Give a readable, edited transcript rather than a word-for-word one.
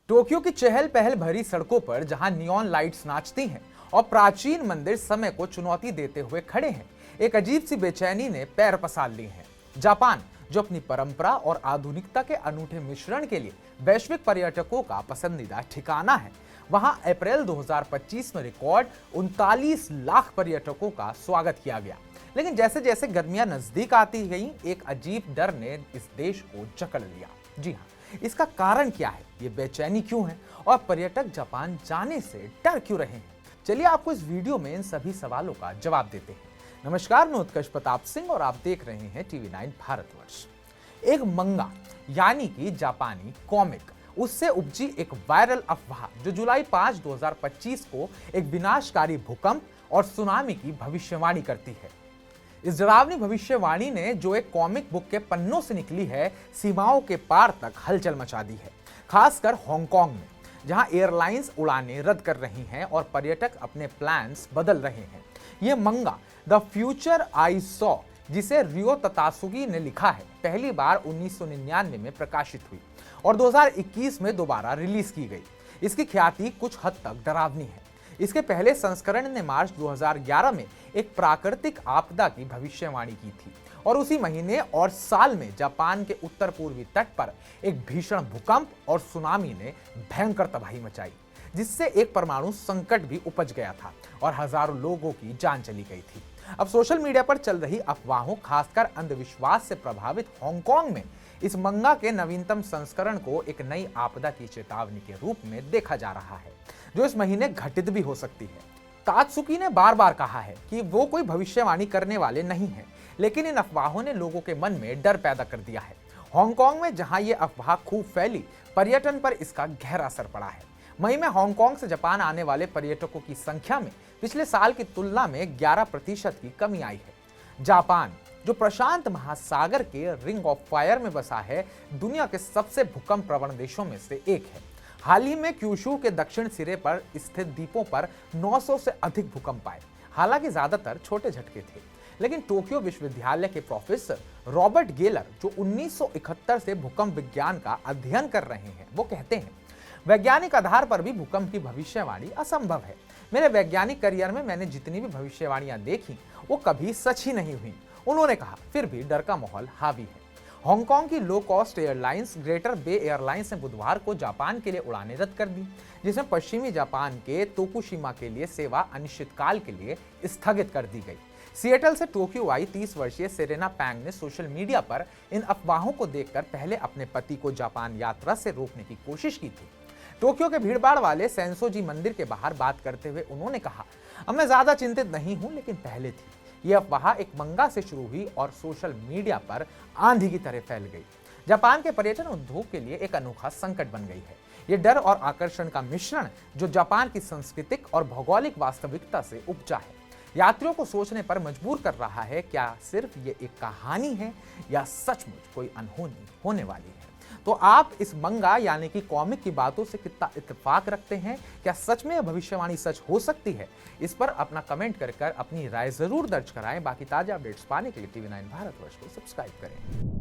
Tokyo की चहल पहल भरी सड़कों पर जहां नियॉन लाइट्स नाचती हैं और प्राचीन मंदिर समय को चुनौती देते हुए खड़े हैं, एक अजीब सी बेचैनी ने पैर पसार ली है। जापान, जो अपनी परंपरा और आधुनिकता के अनूठे मिश्रण के लिए वैश्विक पर्यटकों का पसंदीदा ठिकाना है, वहां अप्रैल 2025 में रिकॉर्ड 39 लाख पर्यटकों का स्वागत किया गया। लेकिन जैसे जैसे गर्मियां नजदीक आती गईं, एक अजीब डर ने इस देश को जकड़ लिया। जी हाँ, इसका कारण क्या है, ये बेचैनी क्यों है और पर्यटक जापान जाने से डर क्यों रहे हैं? चलिए आपको इस वीडियो में इन सभी सवालों का जवाब देते हैं। नमस्कार, मैं उत्कर्ष प्रताप सिंह और आप देख रहे हैं TV9 भारतवर्ष। एक मंगा यानी कि जापानी कॉमिक, उससे उपजी एक वायरल अफवाह जो जुलाई 5, 2025 को एक विनाशकारी भूकंप और सुनामी की भविष्यवाणी करती है। इस डरावनी भविष्यवाणी ने, जो एक कॉमिक बुक के पन्नों से निकली है, सीमाओं के पार तक हलचल मचा दी है, खासकर हांगकांग में, जहां एयरलाइंस उड़ानें रद्द कर रही हैं और पर्यटक अपने प्लान्स बदल रहे हैं। यह मंगा द फ्यूचर आई सॉ, जिसे रियो ततासुगी ने लिखा है, पहली बार 1999 में प्रकाशित हुई और 2021 में दोबारा रिलीज की गई। इसकी ख्याति कुछ हद तक डरावनी है। इसके पहले संस्करण ने मार्च 2011 में एक प्राकृतिक आपदा की भविष्यवाणी की थी और उसी महीने और साल में जापान के उत्तर पूर्वी तट पर एक भीषण भूकंप और सुनामी ने भयंकर तबाही मचाई, जिससे एक परमाणु संकट भी उपज गया था और हजारों लोगों की जान चली गई थी। अब सोशल मीडिया पर चल रही अफवाहों, खासकर अंधविश्वास से प्रभावित हांगकांग में, इस मंगा के नवीनतम संस्करण को एक नई आपदा की चेतावनी के रूप में देखा जा रहा है, जो इस महीने घटित भी हो सकती है। तात्सुकी ने बार बार कहा है कि वो कोई भविष्यवाणी करने वाले नहीं हैं, लेकिन इन अफवाहों ने लोगों के मन में डर पैदा कर दिया है। हांगकांग में जहां ये अफवाह खूब फैली, पर्यटन पर इसका गहरा असर पड़ा है। मई में हांगकांग से जापान आने वाले पर्यटकों की संख्या में पिछले साल की तुलना में 11% की कमी आई है। जापान, जो प्रशांत महासागर के रिंग ऑफ फायर में बसा है, दुनिया के सबसे भूकंप प्रवण देशों में से एक है। हाल ही में क्यूशू के दक्षिण सिरे पर स्थित द्वीपों पर 900 से अधिक भूकंप आए। हालांकि ज्यादातर छोटे झटके थे, लेकिन टोक्यो विश्वविद्यालय के प्रोफेसर रॉबर्ट गेलर, जो 1971 से भूकंप विज्ञान का अध्ययन कर रहे हैं, वो कहते हैं, वैज्ञानिक आधार पर भी भूकंप की भविष्यवाणी असंभव है। मेरे वैज्ञानिक करियर में मैंने जितनी भी भविष्यवाणियां देखी, वो कभी सच ही नहीं हुई। उन्होंने कहा, फिर भी डर का माहौल हावी है। हांगकांग की लो कॉस्ट एयरलाइंस ग्रेटर बे एयरलाइंस ने बुधवार को जापान के लिए उड़ानें रद्द कर दी, जिसमें पश्चिमी जापान के तोकुशिमा के लिए सेवा अनिश्चितकाल के लिए स्थगित कर दी गई। सिएटल से टोक्यो आई 30 वर्षीय सेरेना पैंग ने सोशल मीडिया पर इन अफवाहों को देखकर पहले अपने पति को जापान यात्रा से रोकने की कोशिश की थी। टोक्यो के भीड़भाड़ वाले सेंसोजी मंदिर के बाहर बात करते हुए उन्होंने कहा, अब मैं ज्यादा चिंतित नहीं हूं, लेकिन पहले थी। यह अफवाह एक मंगा से शुरू हुई और सोशल मीडिया पर आंधी की तरह फैल गई। जापान के पर्यटन उद्योग के लिए एक अनोखा संकट बन गई है। यह डर और आकर्षण का मिश्रण, जो जापान की सांस्कृतिक और भौगोलिक वास्तविकता से उपजा है, यात्रियों को सोचने पर मजबूर कर रहा है, क्या सिर्फ ये एक कहानी है या सचमुच कोई अनहोनी होने वाली है। तो आप इस मंगा यानी कि कॉमिक की बातों से कितना इत्तेफाक रखते हैं? क्या सच में यह भविष्यवाणी सच हो सकती है? इस पर अपना कमेंट कर अपनी राय जरूर दर्ज कराएं। बाकी ताजा अपडेट्स पाने के लिए TV9 भारतवर्ष को सब्सक्राइब करें।